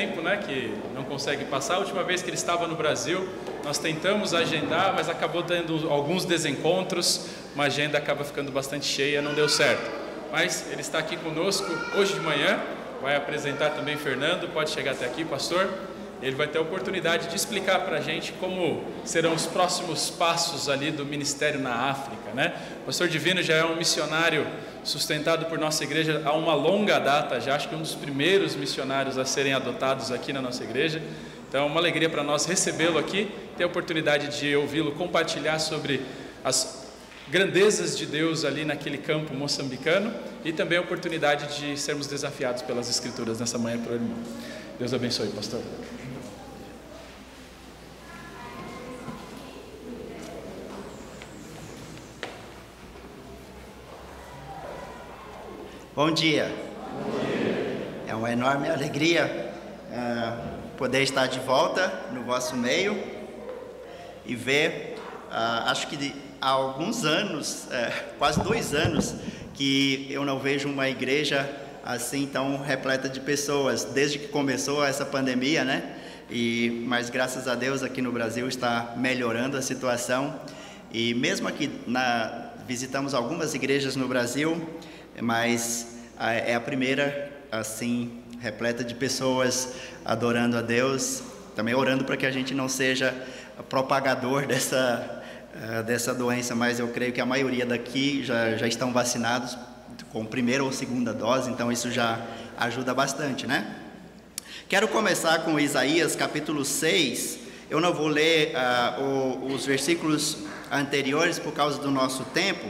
tempo, né, que não consegue passar. A última vez que ele estava no Brasil, nós tentamos agendar, mas acabou tendo alguns desencontros, uma agenda acaba ficando bastante cheia, não deu certo. Mas ele está aqui conosco hoje de manhã, vai apresentar também Fernando, pode chegar até aqui, pastor. Ele vai ter a oportunidade de explicar para a gente como serão os próximos passos ali do ministério na África, né? O pastor Divino já é um missionário sustentado por nossa igreja há uma longa data, já acho que um dos primeiros missionários a serem adotados aqui na nossa igreja. Então é uma alegria para nós recebê-lo aqui, ter a oportunidade de ouvi-lo compartilhar sobre as grandezas de Deus ali naquele campo moçambicano e também a oportunidade de sermos desafiados pelas Escrituras nessa manhã pelo irmão. Deus abençoe, pastor. Bom dia. É uma enorme alegria poder estar de volta no vosso meio e ver, acho que há alguns anos, quase 2 anos, que eu não vejo uma igreja assim tão repleta de pessoas, desde que começou essa pandemia, né? Mas graças a Deus aqui no Brasil está melhorando a situação e mesmo aqui visitamos algumas igrejas no Brasil, mas é a primeira assim repleta de pessoas adorando a Deus, também orando para que a gente não seja propagador dessa doença, mas eu creio que a maioria daqui já estão vacinados com primeira ou segunda dose, então isso já ajuda bastante, né? Quero começar com Isaías capítulo 6, eu não vou ler os versículos anteriores por causa do nosso tempo,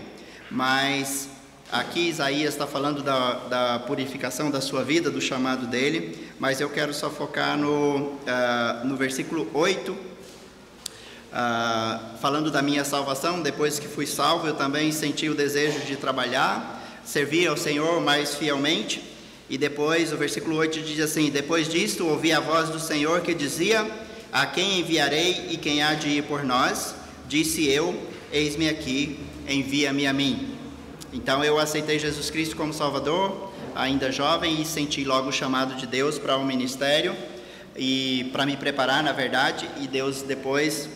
mas aqui Isaías está falando da purificação da sua vida, do chamado dele, mas eu quero só focar no versículo 8, falando da minha salvação. Depois que fui salvo, eu também senti o desejo de trabalhar, servir ao Senhor mais fielmente. E depois o versículo 8 diz assim: depois disto ouvi a voz do Senhor que dizia: a quem enviarei e quem há de ir por nós? Disse eu: eis-me aqui, envia-me a mim. Então eu aceitei Jesus Cristo como Salvador, ainda jovem, e senti logo o chamado de Deus para o ministério, e para me preparar, na verdade, e Deus depois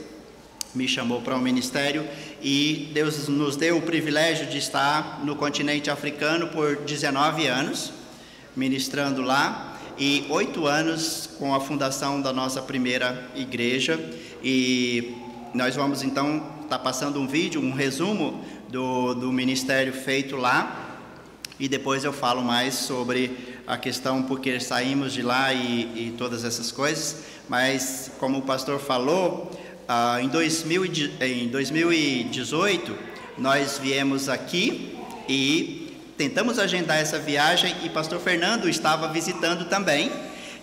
me chamou para o ministério, e Deus nos deu o privilégio de estar no continente africano por 19 anos, ministrando lá, e 8 anos com a fundação da nossa primeira igreja, e nós vamos então estar passando um vídeo, um resumo do ministério feito lá, e depois eu falo mais sobre a questão porque saímos de lá e todas essas coisas. Mas como o pastor falou, em 2018 nós viemos aqui e tentamos agendar essa viagem, e pastor Fernando estava visitando também,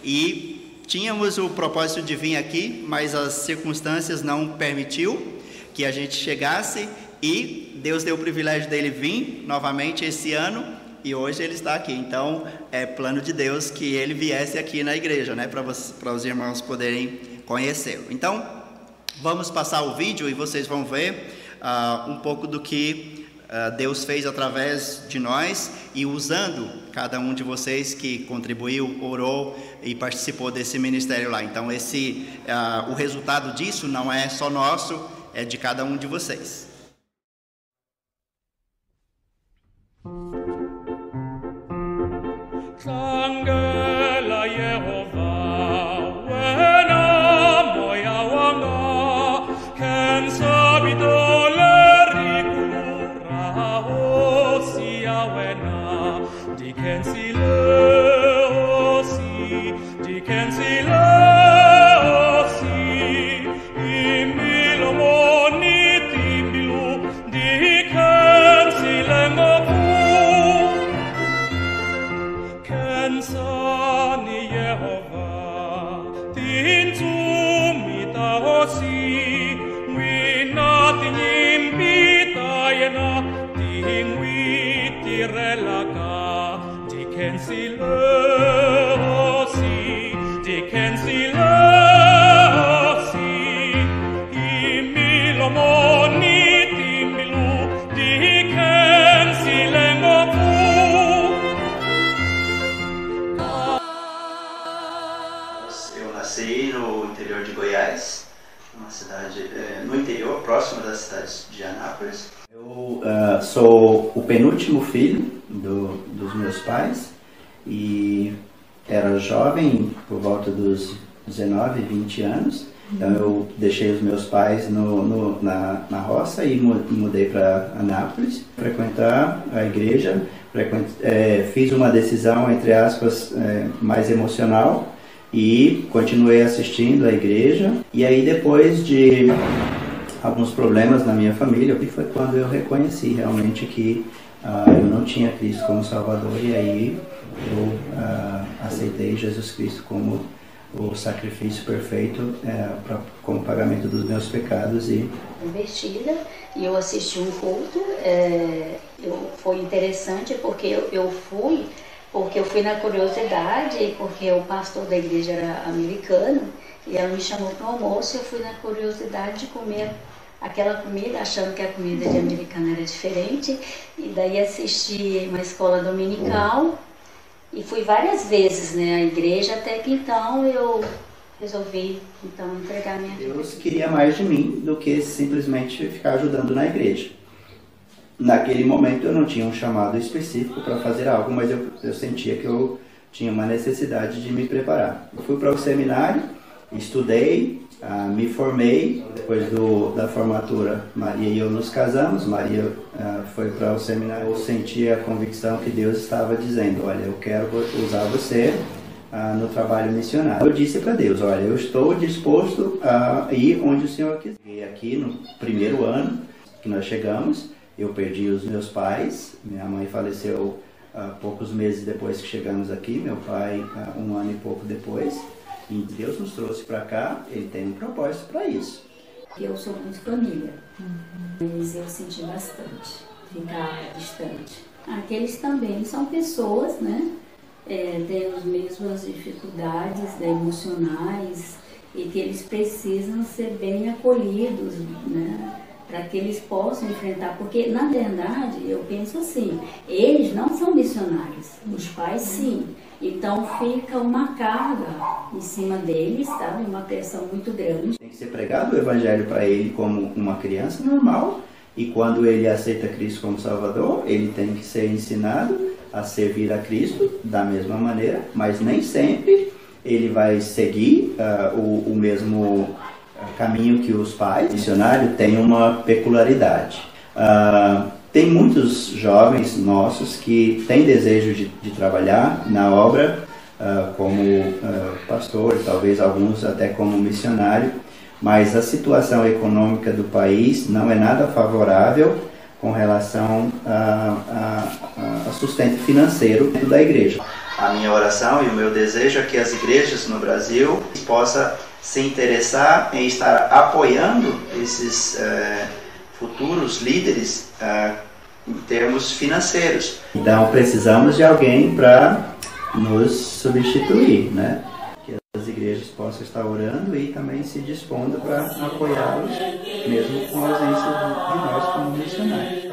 e tínhamos o propósito de vir aqui, mas as circunstâncias não permitiu que a gente chegasse, e Deus deu o privilégio dele vir novamente esse ano, e hoje ele está aqui. Então é plano de Deus que ele viesse aqui na igreja, né, para os irmãos poderem conhecê-lo. Então vamos passar o vídeo e vocês vão ver um pouco do que Deus fez através de nós e usando cada um de vocês que contribuiu, orou e participou desse ministério lá. Então o resultado disso não é só nosso, é de cada um de vocês. Shangela Yehovah, wena moya wanga, ken sabido lerikulura osia wena, diken sile osi, diken sile osi, imilo moni timbilu, diken sile moku. Sani Yehovah, tin sumita osi, winatin impitayena, tin witirelaka, diken sile osi, diken sile osi, imilomoni timbilu, diken sile moku. interior de Goiás, uma cidade no interior, próxima da cidade de Anápolis. Eu sou o penúltimo filho dos meus pais e era jovem, por volta dos 19, 20 anos. Então eu deixei os meus pais na roça e mudei para Anápolis, frequentar a igreja. Fiz uma decisão, entre aspas, mais emocional e continuei assistindo à igreja. E aí, depois de alguns problemas na minha família, foi quando eu reconheci realmente que eu não tinha Cristo como Salvador, e aí eu aceitei Jesus Cristo como o sacrifício perfeito como pagamento dos meus pecados. Convertida, e eu assisti um culto, foi interessante porque eu fui na curiosidade, porque o pastor da igreja era americano, e ela me chamou para o almoço, e eu fui na curiosidade de comer aquela comida, achando que a comida de americana era diferente, e daí assisti uma escola dominical, e fui várias vezes, né, à igreja, até que então eu resolvi entregar minha vida. Deus queria mais de mim do que simplesmente ficar ajudando na igreja. Naquele momento eu não tinha um chamado específico para fazer algo, mas eu sentia que eu tinha uma necessidade de me preparar. Eu fui para o seminário, estudei, me formei. Depois da formatura, Maria e eu nos casamos. Maria foi para o seminário. Eu senti a convicção que Deus estava dizendo: olha, eu quero usar você no trabalho missionário. Eu disse para Deus: olha, eu estou disposto a ir onde o Senhor quiser. E aqui no primeiro ano que nós chegamos, eu perdi os meus pais. Minha mãe faleceu poucos meses depois que chegamos aqui, meu pai 1 ano e pouco depois. E Deus nos trouxe para cá, Ele tem um propósito para isso. Eu sou muito família, mas eu senti bastante ficar distante. Aqueles também são pessoas, né? Têm as mesmas dificuldades, né, emocionais, e que eles precisam ser bem acolhidos, né? Para que eles possam enfrentar, porque na verdade eu penso assim, eles não são missionários, os pais sim, então fica uma carga em cima deles, tá? Uma pressão muito grande. Tem que ser pregado o evangelho para ele como uma criança normal, e quando ele aceita Cristo como Salvador, ele tem que ser ensinado a servir a Cristo da mesma maneira, mas nem sempre ele vai seguir o mesmo caminho que os pais. O missionário tem uma peculiaridade. Tem muitos jovens nossos que têm desejo de trabalhar na obra como pastor, talvez alguns até como missionário, mas a situação econômica do país não é nada favorável com relação a sustento financeiro da igreja. A minha oração e o meu desejo é que as igrejas no Brasil possam se interessar em estar apoiando esses futuros líderes em termos financeiros. Então precisamos de alguém para nos substituir, né? Que as igrejas possam estar orando e também se dispondo para apoiá-los, mesmo com a ausência de nós como missionários.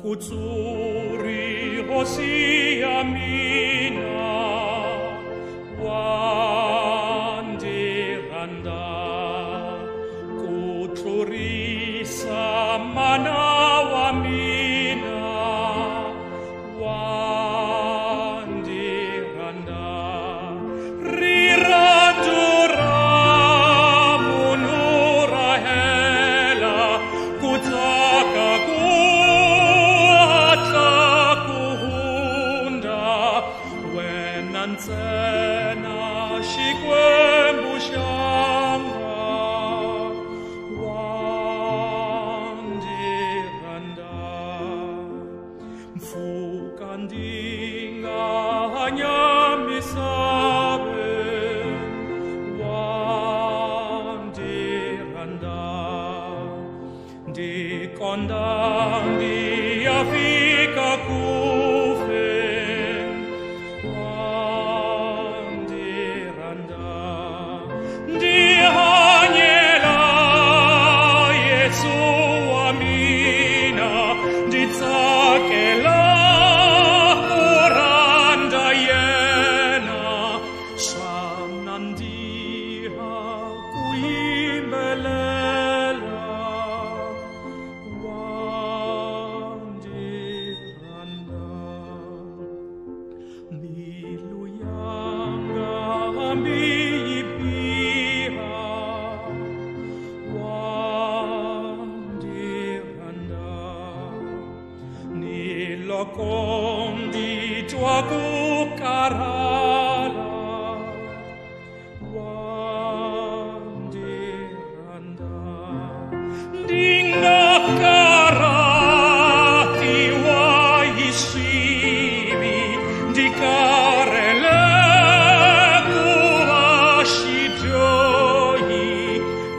Kutsuri Hosea mina wandiranda Kuturisa manawa mina wandiranda Rirandura munura hela Kutaka fukandinga hanya misabe wandiranda di kondang dia fika kufen wandiranda di hanyela Yesu amina di tsakela uranda yena shamnandiha kuimbelela wandiranda miluyanga ambiyipiha wandiranda nilokondi tua kukarala wandiranda dinga karati wa isibi dikarele kuashidoi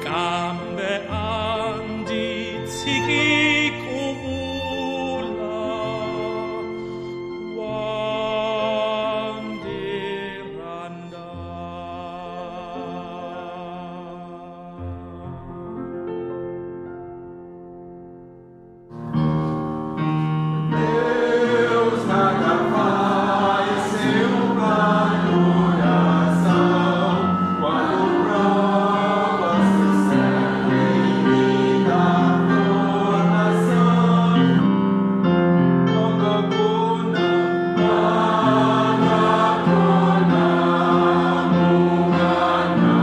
kambe andi tsiki kubula wandiranda Deus nada faz sem um plano de ação. Quando provas se servem da formação, Gogoguna, Anacona, Mugana,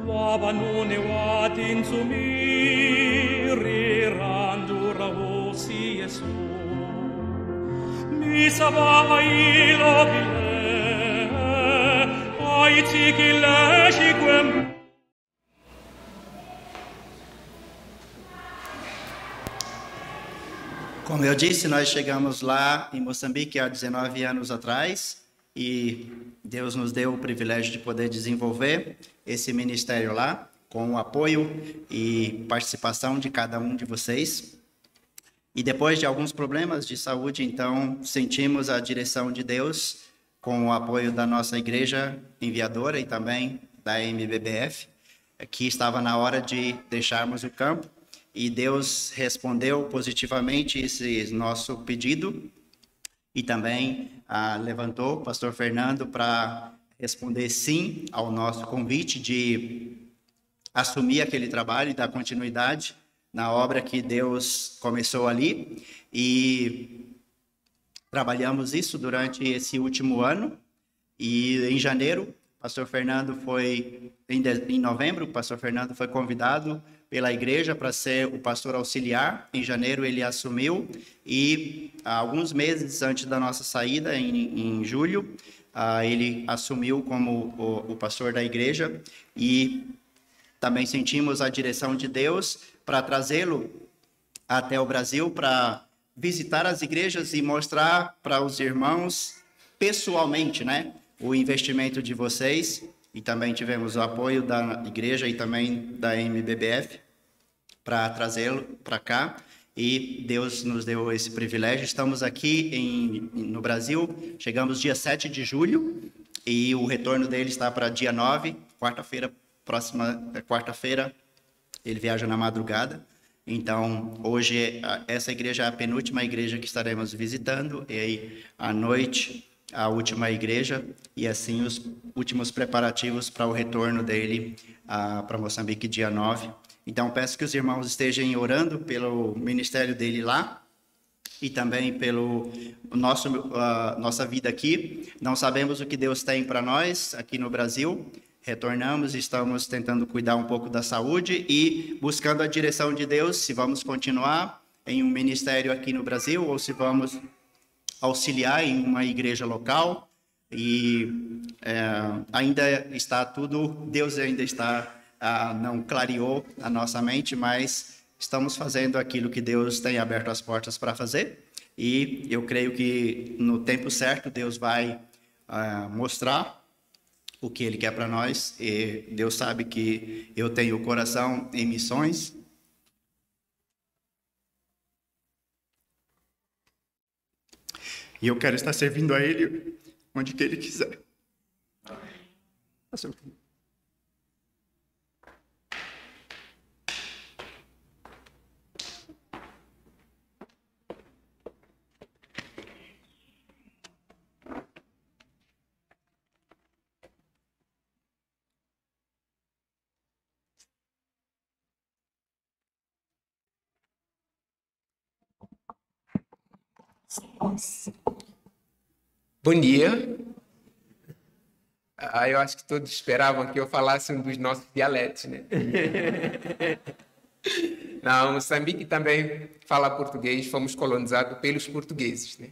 Wabanune watin sumiri randura hosi Yesu misava ilo bile aitikile shikwem. Como eu disse, nós chegamos lá em Moçambique há 19 anos atrás e Deus nos deu o privilégio de poder desenvolver esse ministério lá, com o apoio e participação de cada um de vocês. E depois de alguns problemas de saúde, então, sentimos a direção de Deus com o apoio da nossa igreja enviadora e também da MBBF, que estava na hora de deixarmos o campo. E Deus respondeu positivamente esse nosso pedido e também levantou o pastor Fernando para responder sim ao nosso convite de assumir aquele trabalho e dar continuidade na obra que Deus começou ali. E trabalhamos isso durante esse último ano. E em janeiro, pastor Fernando foi, em novembro, o pastor Fernando foi convidado pela igreja para ser o pastor auxiliar. Em janeiro ele assumiu e alguns meses antes da nossa saída, em julho, ele assumiu como o pastor da igreja e também sentimos a direção de Deus para trazê-lo até o Brasil para visitar as igrejas e mostrar para os irmãos pessoalmente, né, o investimento de vocês. E também tivemos o apoio da igreja e também da MBBF para trazê-lo para cá. E Deus nos deu esse privilégio. Estamos aqui no Brasil, chegamos dia 7 de julho e o retorno dele está para dia 9, quarta-feira, próxima quarta-feira, ele viaja na madrugada. Então, hoje, essa igreja é a penúltima igreja que estaremos visitando, e aí, à noite, a última igreja, e assim os últimos preparativos para o retorno dele para Moçambique, dia 9. Então, peço que os irmãos estejam orando pelo ministério dele lá, e também pelo nossa vida aqui. Não sabemos o que Deus tem para nós aqui no Brasil. Retornamos, estamos tentando cuidar um pouco da saúde e buscando a direção de Deus, se vamos continuar em um ministério aqui no Brasil ou se vamos auxiliar em uma igreja local. E ainda está tudo, Deus ainda está, não clareou a nossa mente, mas estamos fazendo aquilo que Deus tem aberto as portas para fazer. E eu creio que no tempo certo Deus vai mostrar o que Ele quer para nós, e Deus sabe que eu tenho o coração em missões. E eu quero estar servindo a Ele onde que Ele quiser. Bom dia. Eu acho que todos esperavam que eu falasse um dos nossos dialetos, né? Não, Moçambique também fala português, fomos colonizados pelos portugueses, né?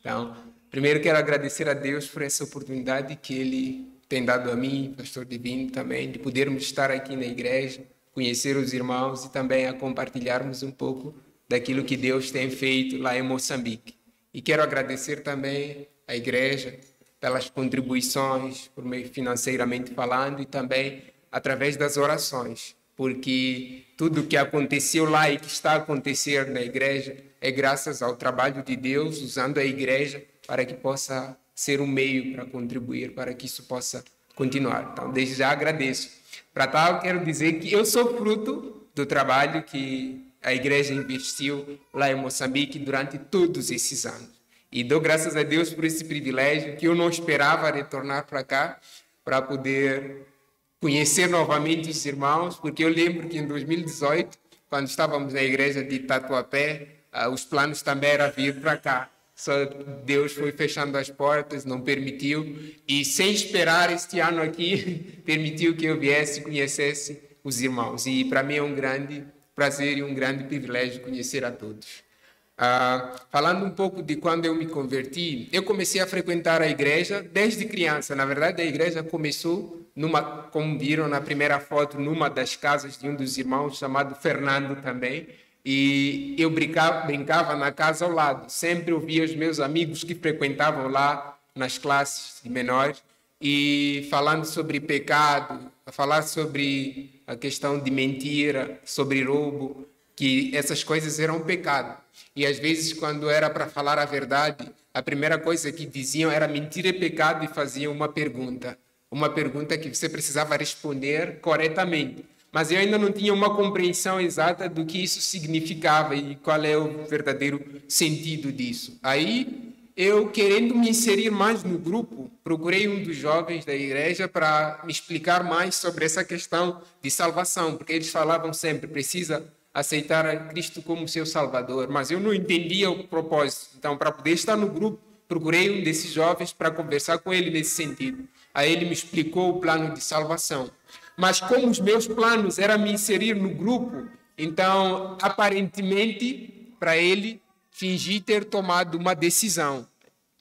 Então, primeiro quero agradecer a Deus por essa oportunidade que Ele tem dado a mim, pastor Divino, também, de podermos estar aqui na igreja, conhecer os irmãos e também a compartilharmos um pouco daquilo que Deus tem feito lá em Moçambique. E quero agradecer também à igreja pelas contribuições, por meio financeiramente falando, e também através das orações, porque tudo que aconteceu lá e que está a acontecer na igreja é graças ao trabalho de Deus, usando a igreja para que possa ser um meio para contribuir, para que isso possa continuar. Então, desde já agradeço. Para tal, quero dizer que eu sou fruto do trabalho que a igreja investiu lá em Moçambique durante todos esses anos. E dou graças a Deus por esse privilégio que eu não esperava retornar para cá, para poder conhecer novamente os irmãos, porque eu lembro que em 2018, quando estávamos na igreja de Tatuapé, os planos também eram vir para cá. Só Deus foi fechando as portas, não permitiu, e sem esperar este ano aqui, permitiu que eu viesse e conhecesse os irmãos. E para mim é um grande prazer e um grande privilégio conhecer a todos. Falando um pouco de quando eu me converti, eu comecei a frequentar a igreja desde criança. Na verdade, a igreja começou, como viram na primeira foto, numa das casas de um dos irmãos, chamado Fernando também. E eu brincava na casa ao lado. Sempre ouvia os meus amigos que frequentavam lá nas classes de menores e falando sobre pecado, falar sobre a questão de mentira, sobre roubo, que essas coisas eram pecado. E às vezes, quando era para falar a verdade, a primeira coisa que diziam era mentira é pecado, e faziam uma pergunta que você precisava responder corretamente. Mas eu ainda não tinha uma compreensão exata do que isso significava e qual é o verdadeiro sentido disso. Aí, eu, querendo me inserir mais no grupo, procurei um dos jovens da igreja para me explicar mais sobre essa questão de salvação, porque eles falavam sempre, precisa aceitar a Cristo como seu Salvador, mas eu não entendia o propósito. Então, para poder estar no grupo, procurei um desses jovens para conversar com ele nesse sentido. Aí ele me explicou o plano de salvação. Mas como os meus planos eram me inserir no grupo, então, aparentemente, para ele, fingi ter tomado uma decisão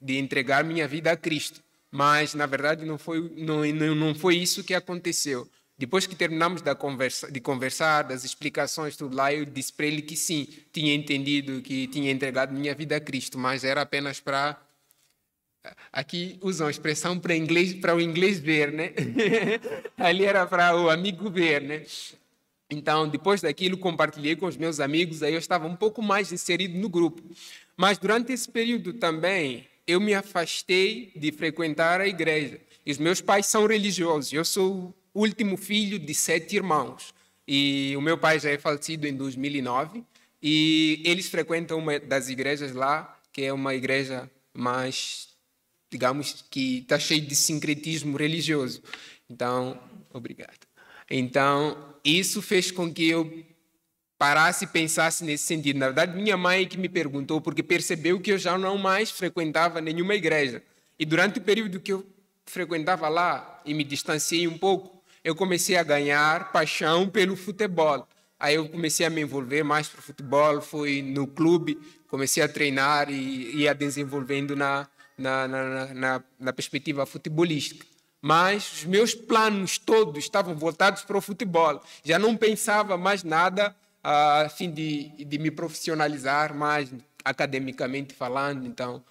de entregar minha vida a Cristo. Mas, na verdade, não foi isso que aconteceu. Depois que terminamos de conversar, das explicações, tudo lá, eu disse para ele que sim, tinha entendido que tinha entregado minha vida a Cristo, mas era apenas para... Aqui usam a expressão para o inglês ver, né? Ali era para o amigo ver, né? Então, depois daquilo, compartilhei com os meus amigos, aí eu estava um pouco mais inserido no grupo. Mas durante esse período também, eu me afastei de frequentar a igreja. E os meus pais são religiosos, eu sou o último filho de 7 irmãos. E o meu pai já é falecido em 2009, e eles frequentam uma das igrejas lá, que é uma igreja mais, digamos, que está cheia de sincretismo religioso. Então, obrigado. Então, isso fez com que eu parasse e pensasse nesse sentido. Na verdade, minha mãe que me perguntou, porque percebeu que eu já não mais frequentava nenhuma igreja. E durante o período que eu frequentava lá e me distanciei um pouco, eu comecei a ganhar paixão pelo futebol. Aí eu comecei a me envolver mais para o futebol, fui no clube, comecei a treinar e ia desenvolvendo na perspectiva futebolística. Mas os meus planos todos estavam voltados para o futebol. Já não pensava mais nada a fim de me profissionalizar mais academicamente falando. Então,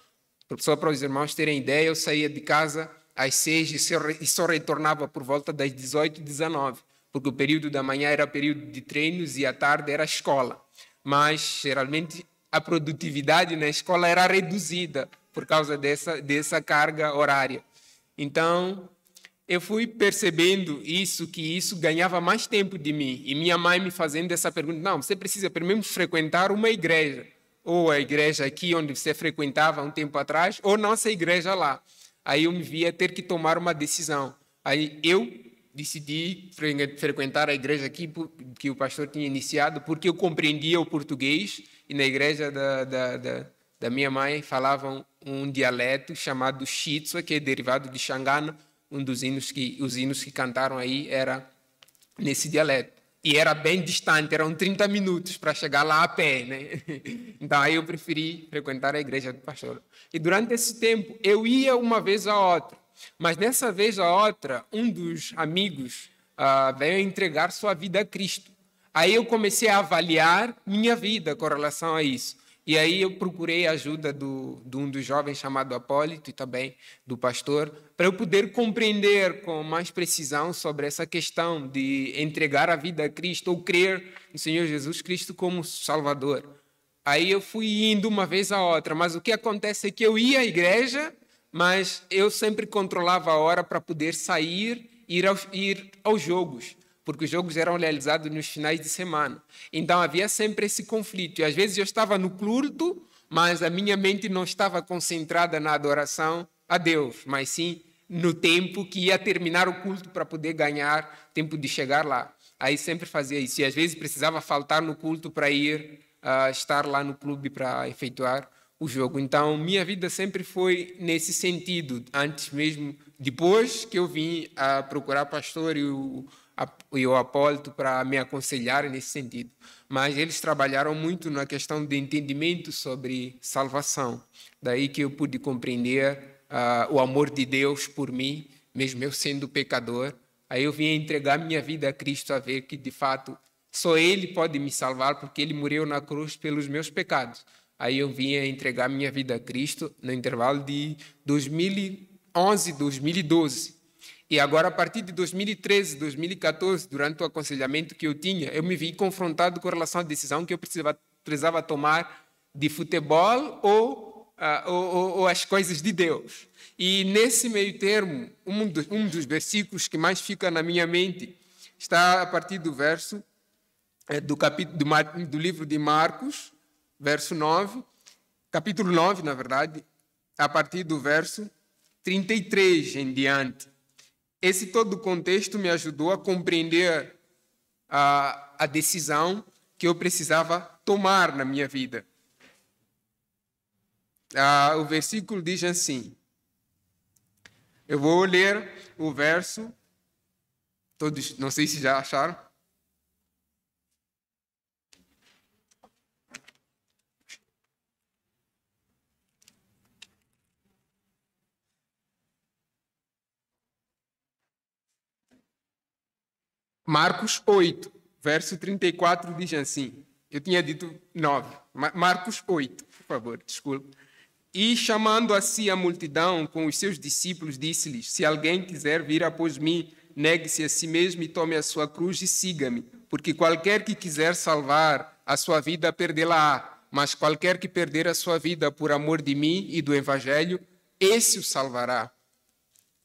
só para os irmãos terem ideia, eu saía de casa às 6 e só retornava por volta das 18, 19, porque o período da manhã era período de treinos e à tarde era escola. Mas, geralmente, a produtividade na escola era reduzida por causa dessa carga horária. Então, eu fui percebendo que isso ganhava mais tempo de mim. E minha mãe me fazendo essa pergunta, não, você precisa primeiro frequentar uma igreja, ou a igreja aqui onde você frequentava um tempo atrás, ou nossa igreja lá. Aí eu me via ter que tomar uma decisão. Aí eu decidi frequentar a igreja aqui que o pastor tinha iniciado, porque eu compreendia o português, e na igreja da minha mãe falavam um dialeto chamado Shitsua, que é derivado de Xangana. Um dos hinos os hinos que cantaram aí era nesse dialeto. E era bem distante, eram 30 minutos para chegar lá a pé, né? Então aí eu preferi frequentar a igreja do pastor. E durante esse tempo eu ia uma vez a outra, mas nessa vez a outra, um dos amigos veio entregar sua vida a Cristo. Aí eu comecei a avaliar minha vida com relação a isso. E aí eu procurei a ajuda de um dos jovens chamado Apólito e também do pastor, para eu poder compreender com mais precisão sobre essa questão de entregar a vida a Cristo ou crer no Senhor Jesus Cristo como Salvador. Aí eu fui indo uma vez a outra, mas o que acontece é que eu ia à igreja, mas eu sempre controlava a hora para poder sair e ir aos jogos, porque os jogos eram realizados nos finais de semana. Então havia sempre esse conflito. E às vezes eu estava no culto, mas a minha mente não estava concentrada na adoração a Deus, mas sim no tempo que ia terminar o culto para poder ganhar tempo de chegar lá. Aí sempre fazia isso. E às vezes precisava faltar no culto para ir estar lá no clube para efetuar o jogo. Então, minha vida sempre foi nesse sentido, antes mesmo, depois que eu vim a procurar pastor e o Apólito para me aconselhar nesse sentido. Mas eles trabalharam muito na questão de entendimento sobre salvação. Daí que eu pude compreender o amor de Deus por mim, mesmo eu sendo pecador. Aí eu vim entregar minha vida a Cristo, a ver que, de fato, só Ele pode me salvar, porque Ele morreu na cruz pelos meus pecados. Aí eu vim entregar minha vida a Cristo no intervalo de 2011, 2012. E agora, a partir de 2013, 2014, durante o aconselhamento que eu tinha, eu me vi confrontado com relação à decisão que eu precisava tomar de futebol ou as coisas de Deus. E nesse meio termo, um dos versículos que mais fica na minha mente está a partir do verso do livro de Marcos, verso 9, capítulo 9, na verdade, a partir do verso 33 em diante. Esse todo o contexto me ajudou a compreender a decisão que eu precisava tomar na minha vida. O versículo diz assim, eu vou ler o verso, todos, não sei se já acharam. Marcos 8, verso 34 diz assim. Eu tinha dito 9. Marcos 8, por favor, desculpe. E chamando a si a multidão com os seus discípulos, disse-lhes: se alguém quiser vir após mim, negue-se a si mesmo e tome a sua cruz e siga-me. Porque qualquer que quiser salvar a sua vida, perdê-la-á. Mas qualquer que perder a sua vida por amor de mim e do Evangelho, esse o salvará.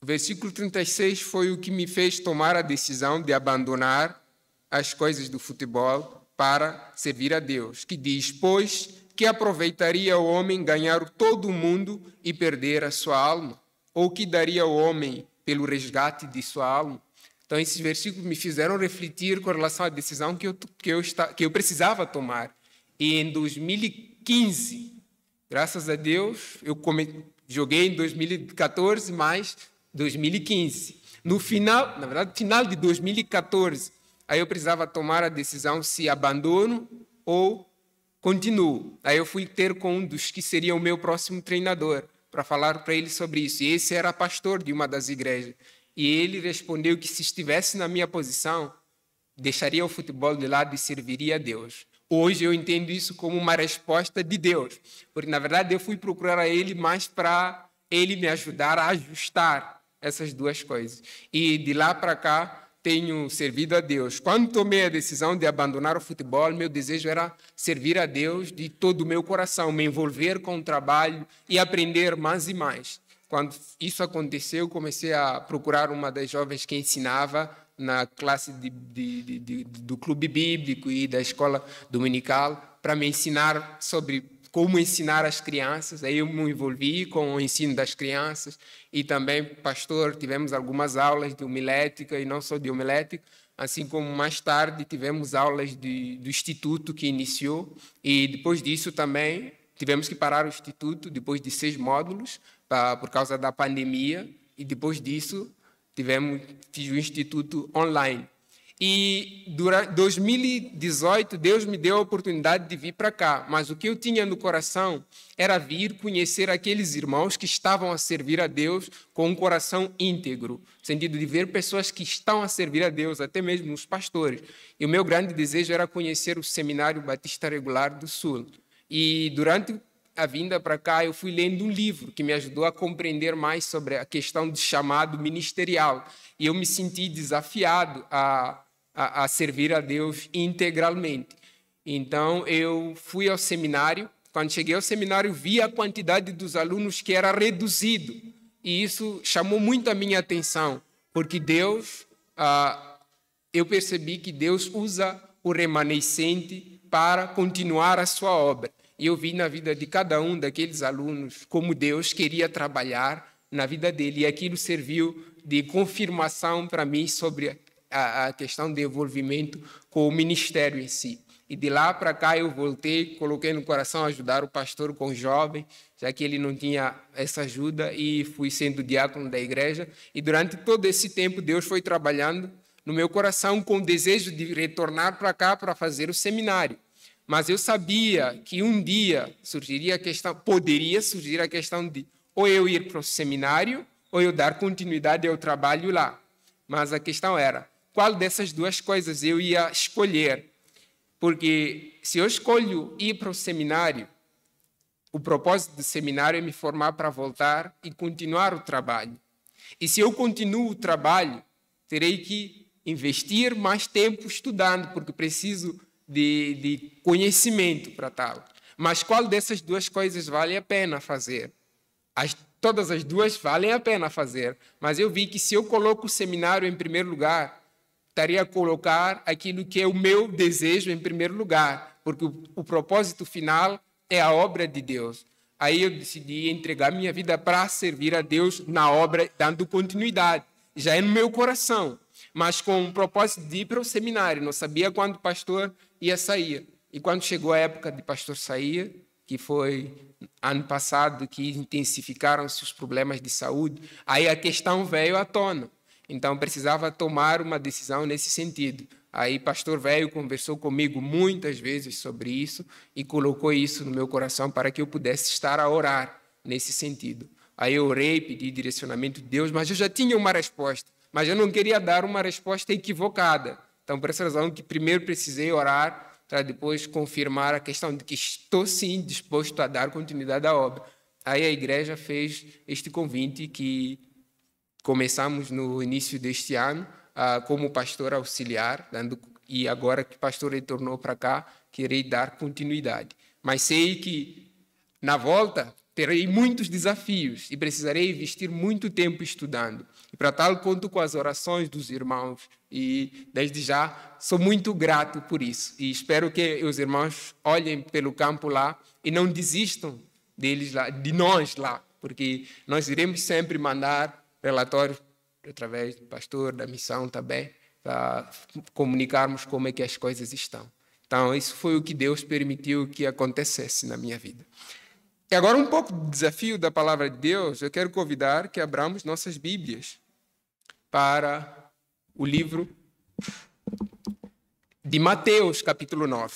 O versículo 36 foi o que me fez tomar a decisão de abandonar as coisas do futebol para servir a Deus, que diz: pois que aproveitaria o homem ganhar todo o mundo e perder a sua alma? Ou que daria o homem pelo resgate de sua alma? Então, esses versículos me fizeram refletir com relação à decisão que eu precisava tomar. E em 2015, graças a Deus, eu joguei em 2014, mas 2015. No final, na verdade, final de 2014, aí eu precisava tomar a decisão se abandono ou continuo. Aí eu fui ter com um dos que seria o meu próximo treinador para falar para ele sobre isso. E esse era pastor de uma das igrejas. E ele respondeu que se estivesse na minha posição, deixaria o futebol de lado e serviria a Deus. Hoje eu entendo isso como uma resposta de Deus, porque na verdade eu fui procurar a ele mais para ele me ajudar a ajustar essas duas coisas. E de lá para cá tenho servido a Deus. Quando tomei a decisão de abandonar o futebol, meu desejo era servir a Deus de todo o meu coração, me envolver com o trabalho e aprender mais e mais. Quando isso aconteceu, comecei a procurar uma das jovens que ensinava na classe do clube bíblico e da escola dominical para me ensinar sobre como ensinar as crianças. Aí eu me envolvi com o ensino das crianças e também, pastor, tivemos algumas aulas de homilética e não só de homilética, assim como mais tarde tivemos aulas do instituto que iniciou e depois disso também tivemos que parar o instituto depois de 6 módulos por causa da pandemia e depois disso fiz o instituto online. E durante 2018, Deus me deu a oportunidade de vir para cá, mas o que eu tinha no coração era vir conhecer aqueles irmãos que estavam a servir a Deus com um coração íntegro, no sentido de ver pessoas que estão a servir a Deus, até mesmo os pastores. E o meu grande desejo era conhecer o Seminário Batista Regular do Sul. E durante a vinda para cá, eu fui lendo um livro que me ajudou a compreender mais sobre a questão do chamado ministerial. E eu me senti desafiado a servir a Deus integralmente. Então, eu fui ao seminário. Quando cheguei ao seminário, vi a quantidade dos alunos que era reduzido. E isso chamou muito a minha atenção, porque eu percebi que Deus usa o remanescente para continuar a sua obra. E eu vi na vida de cada um daqueles alunos como Deus queria trabalhar na vida dele. E aquilo serviu de confirmação para mim sobre a questão de envolvimento com o ministério em si. E de lá para cá eu voltei, coloquei no coração ajudar o pastor com jovem, já que ele não tinha essa ajuda, e fui sendo diácono da igreja. E durante todo esse tempo Deus foi trabalhando no meu coração com o desejo de retornar para cá para fazer o seminário. Mas eu sabia que um dia poderia surgir a questão de ou eu ir para o seminário ou eu dar continuidade ao trabalho lá. Mas a questão era, qual dessas duas coisas eu ia escolher? Porque se eu escolho ir para o seminário, o propósito do seminário é me formar para voltar e continuar o trabalho. E se eu continuo o trabalho, terei que investir mais tempo estudando, porque preciso de conhecimento para tal. Mas qual dessas duas coisas vale a pena fazer? Todas as duas valem a pena fazer, mas eu vi que se eu coloco o seminário em primeiro lugar, estaria a colocar aquilo que é o meu desejo em primeiro lugar, porque o propósito final é a obra de Deus. Aí eu decidi entregar minha vida para servir a Deus na obra, dando continuidade. Já é no meu coração, mas com o propósito de ir para o seminário. Não sabia quando o pastor ia sair. E quando chegou a época de pastor sair, que foi ano passado, que intensificaram-se os problemas de saúde, aí a questão veio à tona. Então, precisava tomar uma decisão nesse sentido. Aí, pastor veio, conversou comigo muitas vezes sobre isso e colocou isso no meu coração para que eu pudesse estar a orar nesse sentido. Aí eu orei, pedi direcionamento de Deus, mas eu já tinha uma resposta. Mas eu não queria dar uma resposta equivocada. Então, por essa razão que primeiro precisei orar para depois confirmar a questão de que estou sim disposto a dar continuidade à obra. Aí a igreja fez este convite que começamos no início deste ano como pastor auxiliar, e agora que o pastor retornou para cá, querei dar continuidade. Mas sei que na volta terei muitos desafios e precisarei investir muito tempo estudando. E para tal, conto com as orações dos irmãos. E, desde já, sou muito grato por isso. E espero que os irmãos olhem pelo campo lá e não desistam deles lá, de nós lá, porque nós iremos sempre mandar relatórios através do pastor, da missão também, para comunicarmos como é que as coisas estão. Então, isso foi o que Deus permitiu que acontecesse na minha vida. E agora, um pouco do desafio da palavra de Deus, eu quero convidar que abramos nossas Bíblias para o livro de Mateus, capítulo 9.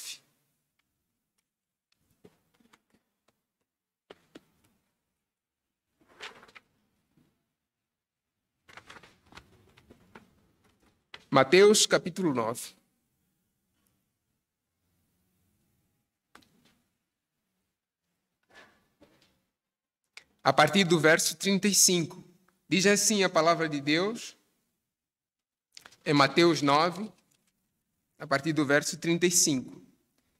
Mateus, capítulo 9. A partir do verso 35. Diz assim a palavra de Deus, em Mateus 9, a partir do verso 35.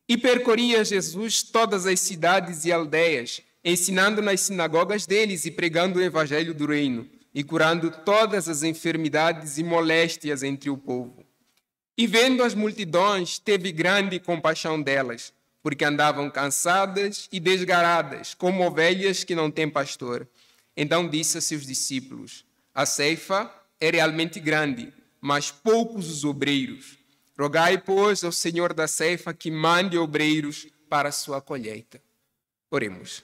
E percorria Jesus todas as cidades e aldeias, ensinando nas sinagogas deles e pregando o evangelho do reino, e curando todas as enfermidades e moléstias entre o povo. E vendo as multidões, teve grande compaixão delas, porque andavam cansadas e desgaradas, como ovelhas que não têm pastor. Então disse a seus discípulos: a ceifa é realmente grande, mas poucos os obreiros. Rogai, pois, ao Senhor da ceifa que mande obreiros para a sua colheita. Oremos.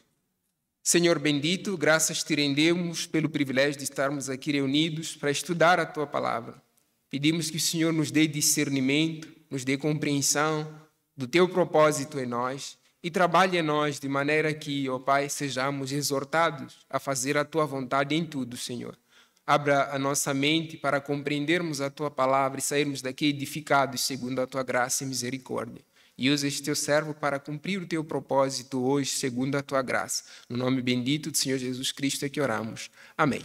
Senhor bendito, graças te rendemos pelo privilégio de estarmos aqui reunidos para estudar a tua palavra. Pedimos que o Senhor nos dê discernimento, nos dê compreensão do teu propósito em nós e trabalhe em nós de maneira que, ó Pai, sejamos exortados a fazer a tua vontade em tudo, Senhor. Abra a nossa mente para compreendermos a tua palavra e sairmos daqui edificados segundo a tua graça e misericórdia. E usa este teu servo para cumprir o teu propósito hoje, segundo a tua graça. No nome bendito do Senhor Jesus Cristo é que oramos. Amém.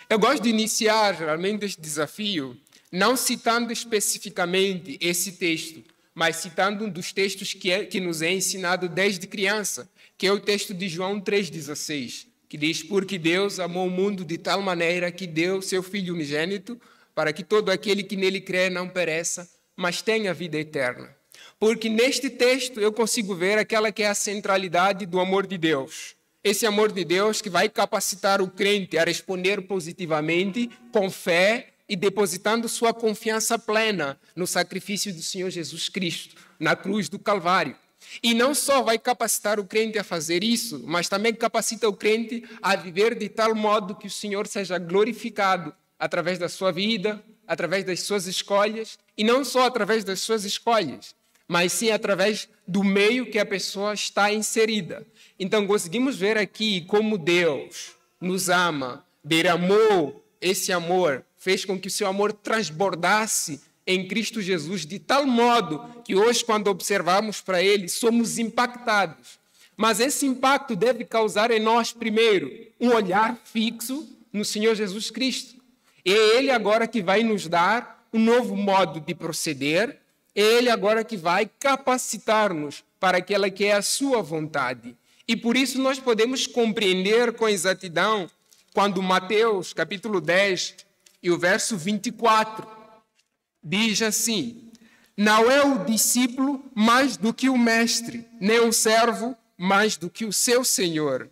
Eu gosto de iniciar, geralmente, este desafio, não citando especificamente esse texto, mas citando um dos textos que nos é ensinado desde criança, que é o texto de João 3,16, que diz: porque Deus amou o mundo de tal maneira que deu seu Filho unigênito, para que todo aquele que nele crê não pereça, mas tenha vida eterna. Porque neste texto eu consigo ver aquela que é a centralidade do amor de Deus. Esse amor de Deus que vai capacitar o crente a responder positivamente, com fé e depositando sua confiança plena no sacrifício do Senhor Jesus Cristo, na cruz do Calvário. E não só vai capacitar o crente a fazer isso, mas também capacita o crente a viver de tal modo que o Senhor seja glorificado através da sua vida, através das suas escolhas, e não só através das suas escolhas, mas sim através do meio que a pessoa está inserida. Então, conseguimos ver aqui como Deus nos ama, derramou esse amor, fez com que o seu amor transbordasse em Cristo Jesus, de tal modo que hoje, quando observamos para Ele, somos impactados. Mas esse impacto deve causar em nós, primeiro, um olhar fixo no Senhor Jesus Cristo. É Ele agora que vai nos dar um novo modo de proceder, é Ele agora que vai capacitar-nos para aquela que é a sua vontade. E por isso nós podemos compreender com exatidão quando Mateus, capítulo 10, e o verso 24, diz assim: não é o discípulo mais do que o mestre, nem o servo mais do que o seu senhor.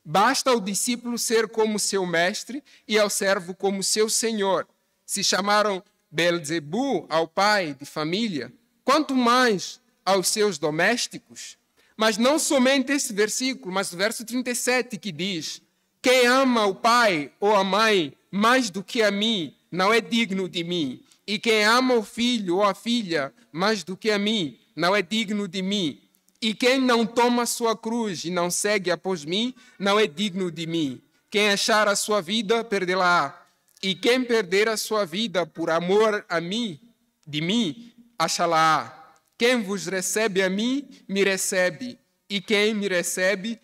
Basta ao discípulo ser como seu mestre e ao servo como seu senhor. Se chamaram Beelzebu ao pai de família, quanto mais aos seus domésticos. Mas não somente esse versículo, mas o verso 37 que diz: quem ama o pai ou a mãe mais do que a mim, não é digno de mim. E quem ama o filho ou a filha mais do que a mim, não é digno de mim. E quem não toma a sua cruz e não segue após mim, não é digno de mim. Quem achar a sua vida, perdê-la. E quem perder a sua vida por amor a mim, de mim, achará. Quem vos recebe a mim, me recebe. E quem me recebe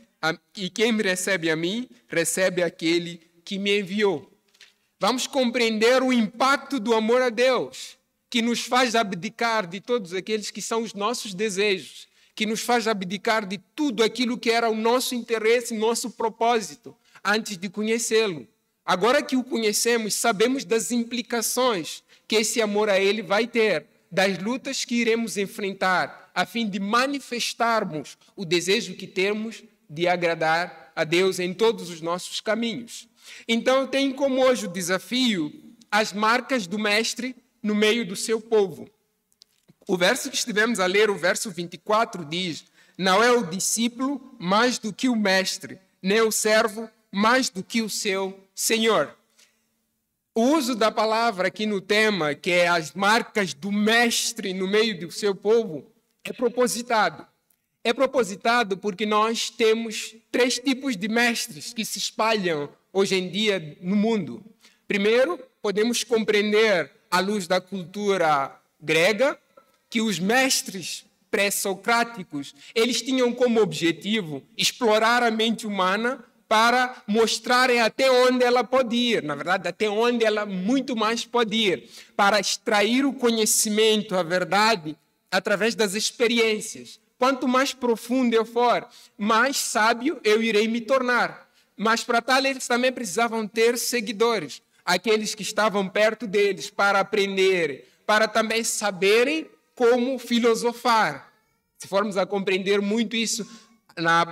a mim, recebe aquele que me enviou. Vamos compreender o impacto do amor a Deus, que nos faz abdicar de todos aqueles que são os nossos desejos, que nos faz abdicar de tudo aquilo que era o nosso interesse, nosso propósito, antes de conhecê-lo. Agora que o conhecemos, sabemos das implicações que esse amor a Ele vai ter, das lutas que iremos enfrentar, a fim de manifestarmos o desejo que temos de agradar a Deus em todos os nossos caminhos. Então, eu tenho como hoje o desafio as marcas do Mestre no meio do seu povo. O verso que estivemos a ler, o verso 24, diz: não é o discípulo mais do que o Mestre, nem o servo mais do que o seu Senhor. O uso da palavra aqui no tema, que é as marcas do Mestre no meio do seu povo, é propositado. É propositado porque nós temos 3 tipos de mestres que se espalham hoje em dia no mundo. Primeiro, podemos compreender, à luz da cultura grega, que os mestres pré-socráticos, eles tinham como objetivo explorar a mente humana para mostrarem até onde ela pode ir, na verdade, até onde ela muito mais pode ir, para extrair o conhecimento, a verdade, através das experiências. Quanto mais profundo eu for, mais sábio eu irei me tornar. Mas para tal, eles também precisavam ter seguidores, aqueles que estavam perto deles, para aprender, para também saberem como filosofar. Se formos a compreender muito isso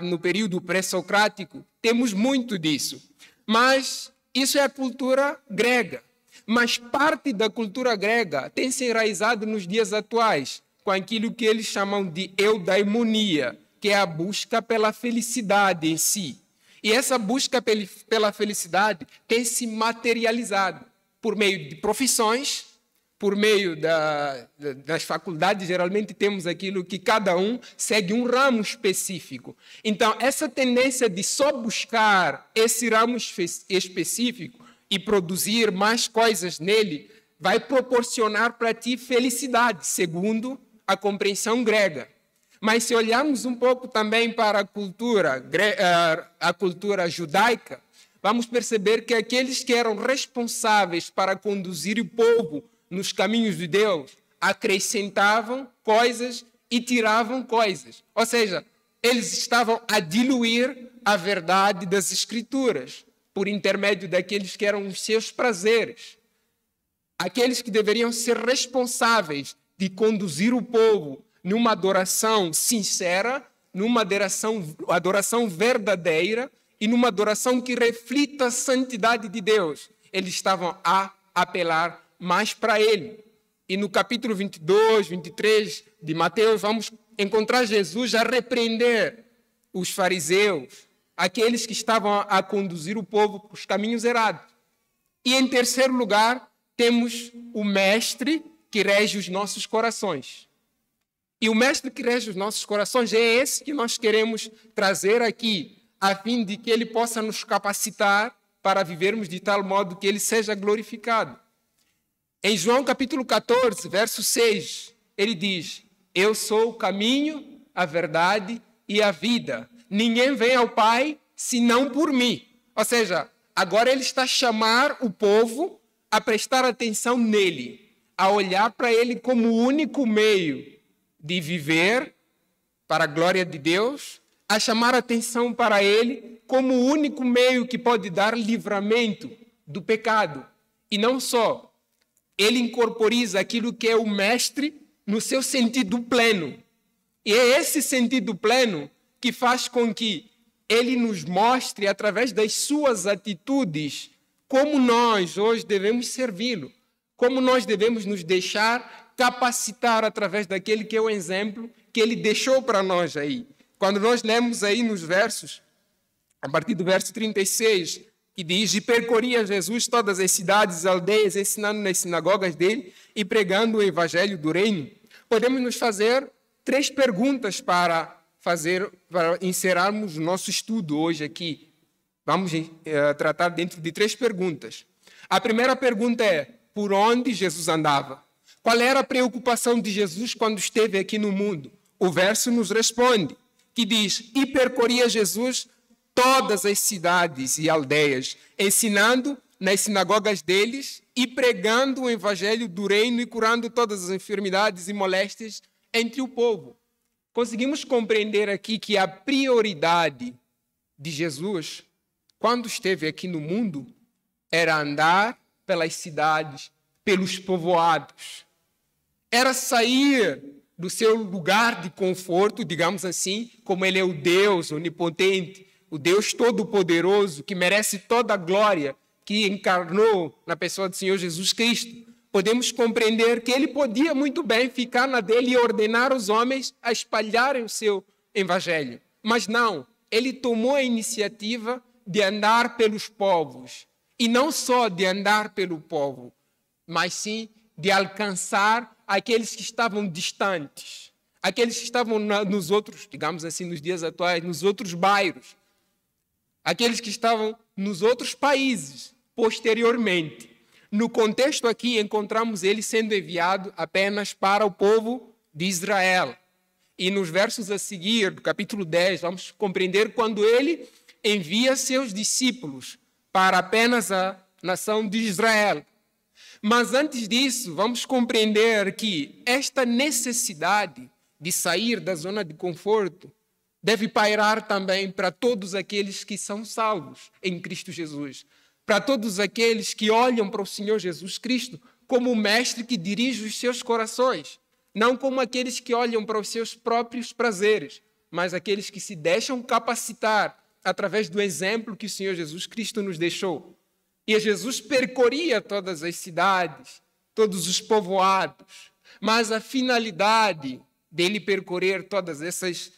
no período pré-socrático, temos muito disso. Mas isso é a cultura grega. Mas parte da cultura grega tem se enraizado nos dias atuais, com aquilo que eles chamam de eudaimonia, que é a busca pela felicidade em si. E essa busca pela felicidade tem se materializado por meio de profissões, por meio das faculdades. Geralmente temos aquilo que cada um segue um ramo específico. Então, essa tendência de só buscar esse ramo específico e produzir mais coisas nele vai proporcionar para ti felicidade, segundo a compreensão grega. Mas se olharmos um pouco também para a cultura judaica, vamos perceber que aqueles que eram responsáveis para conduzir o povo nos caminhos de Deus acrescentavam coisas e tiravam coisas. Ou seja, eles estavam a diluir a verdade das Escrituras por intermédio daqueles que eram os seus prazeres. Aqueles que deveriam ser responsáveis de conduzir o povo numa adoração sincera, numa adoração verdadeira e numa adoração que reflita a santidade de Deus. Eles estavam a apelar mais para Ele. E no capítulo 22, 23 de Mateus, vamos encontrar Jesus a repreender os fariseus, aqueles que estavam a conduzir o povo para os caminhos errados. E em terceiro lugar, temos o Mestre que rege os nossos corações. E o Mestre que rege os nossos corações é esse que nós queremos trazer aqui, a fim de que Ele possa nos capacitar para vivermos de tal modo que Ele seja glorificado. Em João capítulo 14, verso 6, ele diz: eu sou o caminho, a verdade e a vida. Ninguém vem ao Pai senão por mim. Ou seja, agora ele está a chamar o povo a prestar atenção nele, a olhar para ele como o único meio de viver para a glória de Deus, a chamar atenção para ele como o único meio que pode dar livramento do pecado. E não só, ele incorporiza aquilo que é o Mestre no seu sentido pleno. E é esse sentido pleno que faz com que ele nos mostre, através das suas atitudes, como nós hoje devemos servi-lo, como nós devemos nos deixar capacitar através daquele que é o exemplo que ele deixou para nós aí. Quando nós lemos aí nos versos, a partir do verso 36, que diz: e percorria Jesus todas as cidades e aldeias, ensinando nas sinagogas dele e pregando o evangelho do reino. Podemos nos fazer 3 perguntas para encerrarmos o nosso estudo hoje aqui. Vamos tratar dentro de 3 perguntas. A primeira pergunta é: por onde Jesus andava? Qual era a preocupação de Jesus quando esteve aqui no mundo? O verso nos responde, que diz: e percorria Jesus todas as cidades e aldeias, ensinando nas sinagogas deles e pregando o evangelho do reino e curando todas as enfermidades e moléstias entre o povo. Conseguimos compreender aqui que a prioridade de Jesus, quando esteve aqui no mundo, era andar pelas cidades, pelos povoados. Era sair do seu lugar de conforto, digamos assim, como ele é o Deus onipotente, o Deus todo-poderoso, que merece toda a glória, que encarnou na pessoa do Senhor Jesus Cristo. Podemos compreender que ele podia muito bem ficar na dele e ordenar os homens a espalharem o seu evangelho. Mas não, ele tomou a iniciativa de andar pelos povos. E não só de andar pelo povo, mas sim de alcançar aqueles que estavam distantes, aqueles que estavam nos outros, digamos assim, nos dias atuais, nos outros bairros, aqueles que estavam nos outros países posteriormente. No contexto aqui, encontramos ele sendo enviado apenas para o povo de Israel. E nos versos a seguir, do capítulo 10, vamos compreender quando ele envia seus discípulos para apenas a nação de Israel. Mas antes disso, vamos compreender que esta necessidade de sair da zona de conforto deve pairar também para todos aqueles que são salvos em Cristo Jesus. Para todos aqueles que olham para o Senhor Jesus Cristo como o mestre que dirige os seus corações. Não como aqueles que olham para os seus próprios prazeres, mas aqueles que se deixam capacitar através do exemplo que o Senhor Jesus Cristo nos deixou. E Jesus percorria todas as cidades, todos os povoados, mas a finalidade dele percorrer todas essas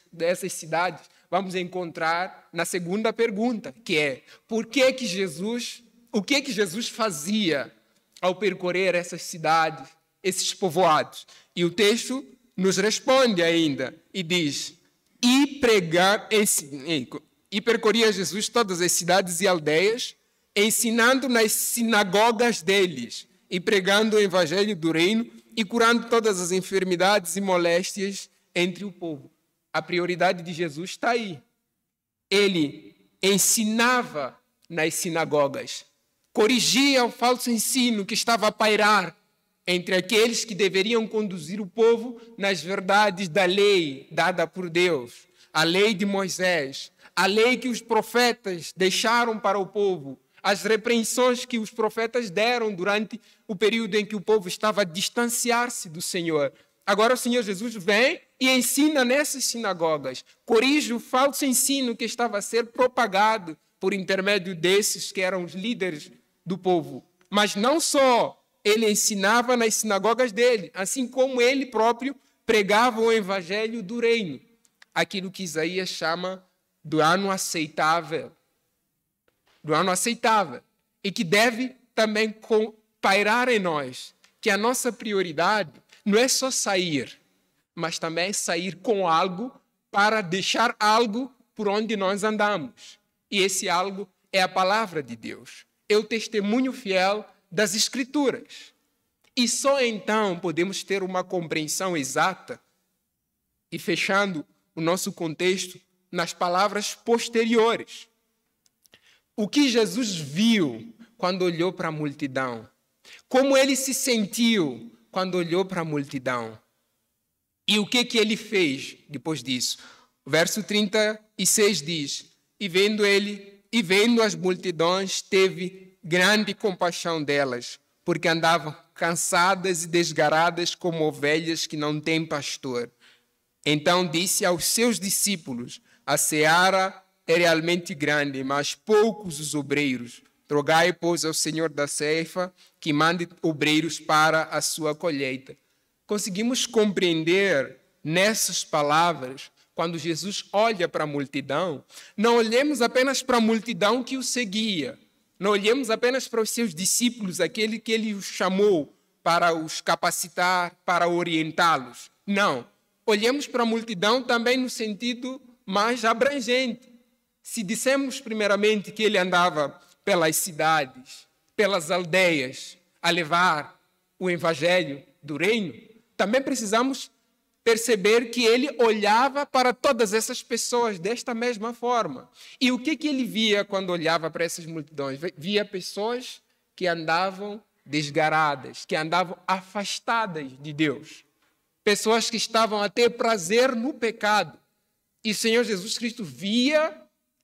cidades, vamos encontrar na segunda pergunta, que é: o que que Jesus fazia ao percorrer essas cidades, esses povoados? E o texto nos responde ainda e diz: e percorria Jesus todas as cidades e aldeias, ensinando nas sinagogas deles e pregando o evangelho do reino e curando todas as enfermidades e moléstias entre o povo. A prioridade de Jesus está aí. Ele ensinava nas sinagogas, corrigia o falso ensino que estava a pairar entre aqueles que deveriam conduzir o povo nas verdades da lei dada por Deus, a lei de Moisés, a lei que os profetas deixaram para o povo, as repreensões que os profetas deram durante o período em que o povo estava a distanciar-se do Senhor. Agora o Senhor Jesus vem e ensina nessas sinagogas, corrige o falso ensino que estava a ser propagado por intermédio desses que eram os líderes do povo. Mas não só ele ensinava nas sinagogas dele, assim como ele próprio pregava o evangelho do reino, aquilo que Isaías chama do ano aceitável. Do ano aceitável. E que deve também pairar em nós, que a nossa prioridade não é só sair, mas também sair com algo para deixar algo por onde nós andamos. E esse algo é a palavra de Deus. É o testemunho fiel das Escrituras. E só então podemos ter uma compreensão exata, e fechando o nosso contexto nas palavras posteriores. O que Jesus viu quando olhou para a multidão? Como ele se sentiu quando olhou para a multidão? E o que ele fez depois disso? O verso 36 diz: e vendo as multidões, teve grande compaixão delas, porque andavam cansadas e desgaradas como ovelhas que não têm pastor. Então disse aos seus discípulos: a seara é realmente grande, mas poucos os obreiros. Rogai, pois, ao Senhor da ceifa que mande obreiros para a sua colheita. Conseguimos compreender nessas palavras, quando Jesus olha para a multidão, não olhemos apenas para a multidão que o seguia, não olhemos apenas para os seus discípulos, aquele que ele os chamou para os capacitar, para orientá-los. Não, olhemos para a multidão também no sentido mais abrangente. Se dissemos primeiramente que ele andava pelas cidades, pelas aldeias, a levar o evangelho do reino, também precisamos perceber que ele olhava para todas essas pessoas desta mesma forma. E o que ele via quando olhava para essas multidões? Via pessoas que andavam desgaradas, que andavam afastadas de Deus. Pessoas que estavam a ter prazer no pecado. E o Senhor Jesus Cristo via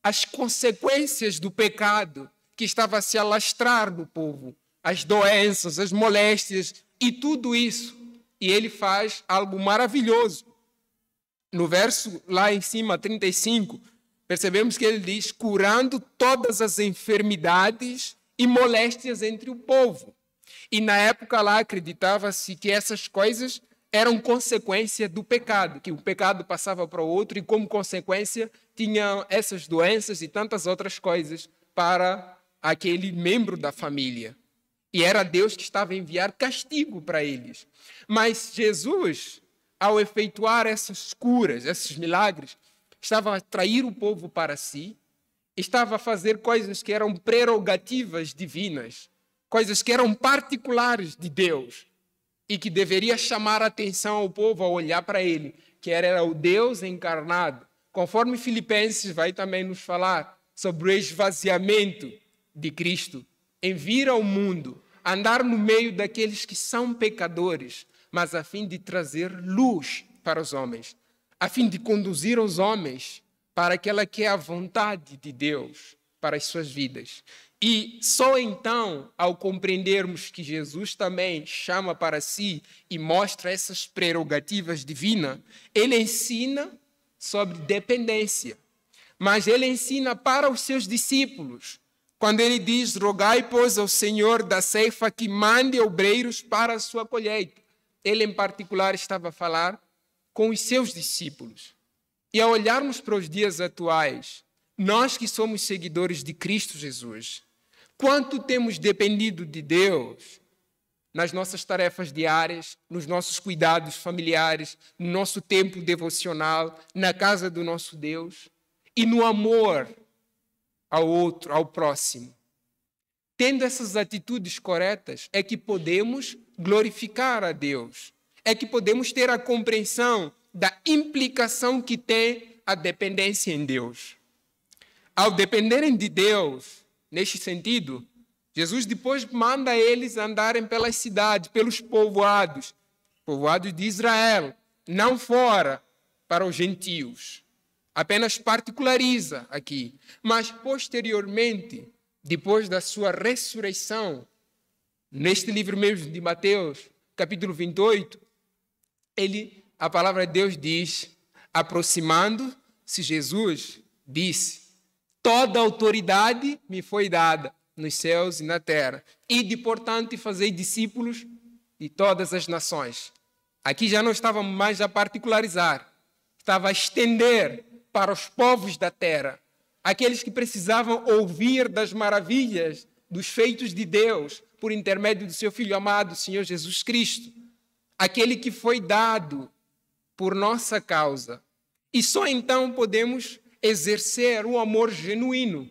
as consequências do pecado que estava a se alastrar no povo, as doenças, as moléstias e tudo isso. E ele faz algo maravilhoso. No verso lá em cima, 35, percebemos que ele diz, curando todas as enfermidades e moléstias entre o povo. E na época lá acreditava-se que essas coisas eram consequência do pecado, que o pecado passava para o outro e como consequência tinha essas doenças e tantas outras coisas para aquele membro da família. E era Deus que estava a enviar castigo para eles. Mas Jesus, ao efetuar essas curas, esses milagres, estava a atrair o povo para si, estava a fazer coisas que eram prerrogativas divinas, coisas que eram particulares de Deus e que deveria chamar a atenção ao povo ao olhar para ele, que era o Deus encarnado. Conforme Filipenses vai também nos falar sobre o esvaziamento de Cristo, em vir ao mundo, andar no meio daqueles que são pecadores, mas a fim de trazer luz para os homens, a fim de conduzir os homens para aquela que é a vontade de Deus para as suas vidas. E só então, ao compreendermos que Jesus também chama para si e mostra essas prerrogativas divinas, ele ensina sobre dependência. Mas ele ensina para os seus discípulos, quando ele diz, rogai, pois, ao Senhor da ceifa que mande obreiros para a sua colheita. Ele, em particular, estava a falar com os seus discípulos. E ao olharmos para os dias atuais, nós que somos seguidores de Cristo Jesus, quanto temos dependido de Deus nas nossas tarefas diárias, nos nossos cuidados familiares, no nosso tempo devocional, na casa do nosso Deus e no amor ao outro, ao próximo. Tendo essas atitudes corretas, é que podemos glorificar a Deus, é que podemos ter a compreensão da implicação que tem a dependência em Deus. Ao dependerem de Deus, neste sentido, Jesus depois manda eles andarem pelas cidades, pelos povoados de Israel, não fora para os gentios. Apenas particulariza aqui. Mas, posteriormente, depois da sua ressurreição, neste livro mesmo de Mateus, capítulo 28, a palavra de Deus diz, aproximando-se Jesus, disse, toda autoridade me foi dada nos céus e na terra. Ide, portanto, e fazei discípulos de todas as nações. Aqui já não estava mais a particularizar, estava a estender para os povos da terra, aqueles que precisavam ouvir das maravilhas, dos feitos de Deus, por intermédio do seu Filho amado, Senhor Jesus Cristo, aquele que foi dado por nossa causa. E só então podemos exercer um amor genuíno,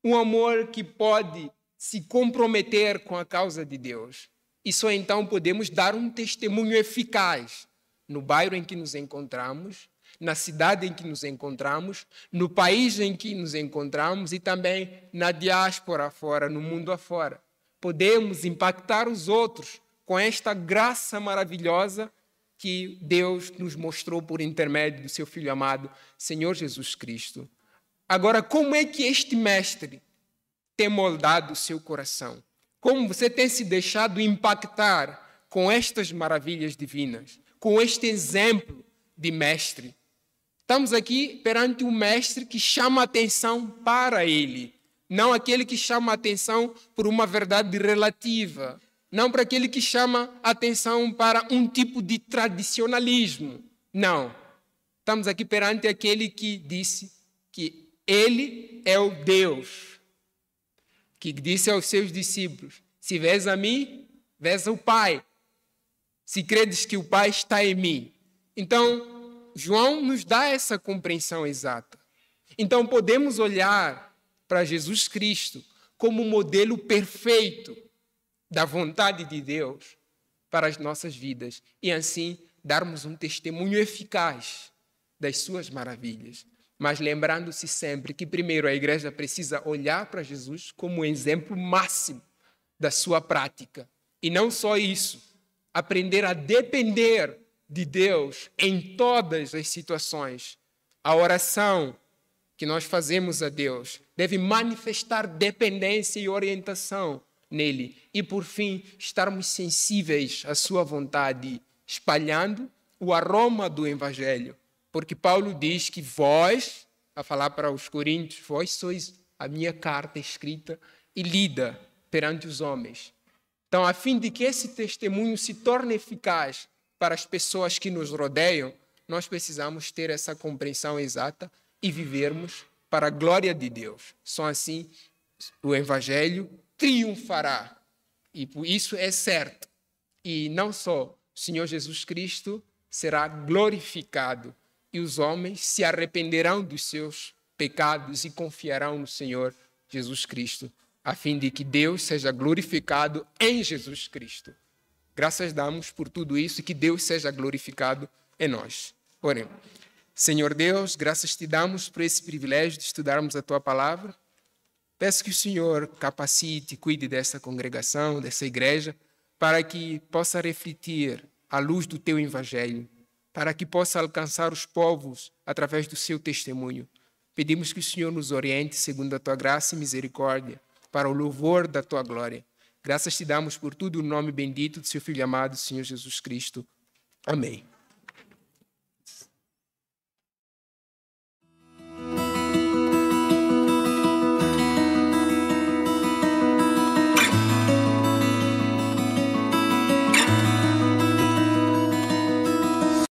um amor que pode se comprometer com a causa de Deus. E só então podemos dar um testemunho eficaz no bairro em que nos encontramos, na cidade em que nos encontramos, no país em que nos encontramos e também na diáspora afora, no mundo afora. Podemos impactar os outros com esta graça maravilhosa que Deus nos mostrou por intermédio do seu Filho amado, Senhor Jesus Cristo. Agora, como é que este mestre tem moldado o seu coração? Como você tem se deixado impactar com estas maravilhas divinas, com este exemplo de mestre? Estamos aqui perante um mestre que chama a atenção para ele, não aquele que chama a atenção por uma verdade relativa, não para aquele que chama a atenção para um tipo de tradicionalismo. Não. Estamos aqui perante aquele que disse que ele é o Deus, que disse aos seus discípulos, se vês a mim, vês o Pai. Se credes que o Pai está em mim. Então, João nos dá essa compreensão exata. Então, podemos olhar para Jesus Cristo como o modelo perfeito da vontade de Deus, para as nossas vidas e assim darmos um testemunho eficaz das suas maravilhas. Mas lembrando-se sempre que primeiro a igreja precisa olhar para Jesus como um exemplo máximo da sua prática. E não só isso, aprender a depender de Deus em todas as situações. A oração que nós fazemos a Deus deve manifestar dependência e orientação nele. E, por fim, estarmos sensíveis à sua vontade, espalhando o aroma do Evangelho. Porque Paulo diz que vós, a falar para os coríntios, vós sois a minha carta escrita e lida perante os homens. Então, a fim de que esse testemunho se torne eficaz para as pessoas que nos rodeiam, nós precisamos ter essa compreensão exata e vivermos para a glória de Deus. Só assim o Evangelho triunfará. E por isso é certo. E não só o Senhor Jesus Cristo será glorificado e os homens se arrependerão dos seus pecados e confiarão no Senhor Jesus Cristo, a fim de que Deus seja glorificado em Jesus Cristo. Graças damos por tudo isso e que Deus seja glorificado em nós. Oremos. Senhor Deus, graças te damos por esse privilégio de estudarmos a tua palavra. Peço que o Senhor capacite e cuide dessa congregação, dessa igreja, para que possa refletir a luz do teu evangelho, para que possa alcançar os povos através do seu testemunho. Pedimos que o Senhor nos oriente segundo a tua graça e misericórdia, para o louvor da tua glória. Graças te damos por tudo, o nome bendito do seu Filho amado, Senhor Jesus Cristo. Amém.